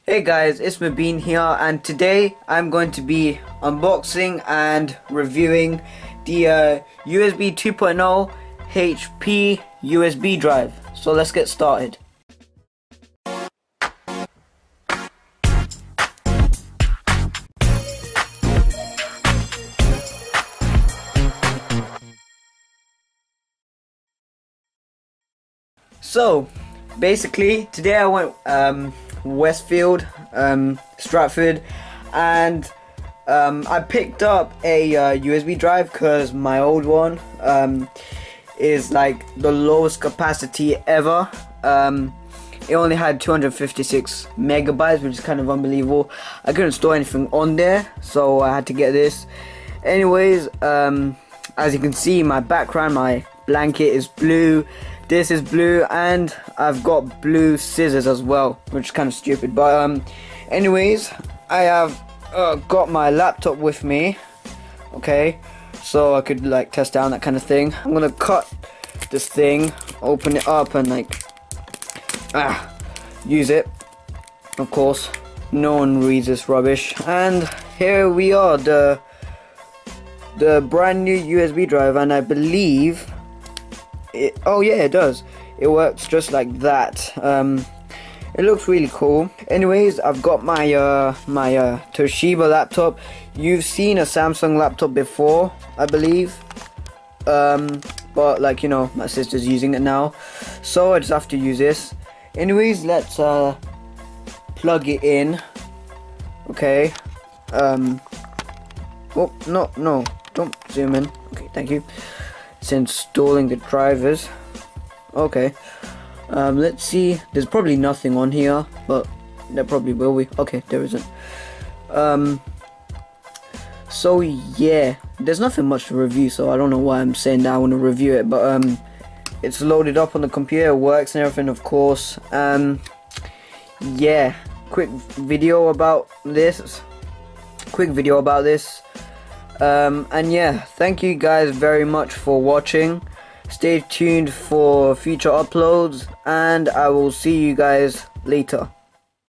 Hey guys, it's Mubeen here, and today I'm going to be unboxing and reviewing the USB 2.0 HP USB drive. So let's get started. So basically today I went Westfield, Stratford, and I picked up a USB drive because my old one is like the lowest capacity ever. It only had 256 megabytes, which is kind of unbelievable. I couldn't store anything on there, so I had to get this. Anyways, as you can see, my background, my blanket is blue. This is blue, and I've got blue scissors as well, which is kind of stupid. But anyways, I have got my laptop with me, okay, so I could like test down that kind of thing. I'm gonna cut this thing, open it up, and like use it. Of course, no one reads this rubbish. And here we are, the brand new USB drive, and I believe oh yeah, it does. It works just like that. It looks really cool. Anyways, I've got my my Toshiba laptop. You've seen a Samsung laptop before, I believe. But like, you know, my sister's using it now, so I just have to use this. Anyways, let's plug it in. Okay. Oh no, don't zoom in. Okay, thank you. It's installing the drivers. Okay, let's see. There's probably nothing on here, but there probably will be. Okay, there isn't. So yeah, there's nothing much to review, so I don't know why I'm saying that I want to review it, but it's loaded up on the computer, works and everything, of course. Yeah, quick video about this. And yeah, thank you guys very much for watching. Stay tuned for future uploads, and I will see you guys later.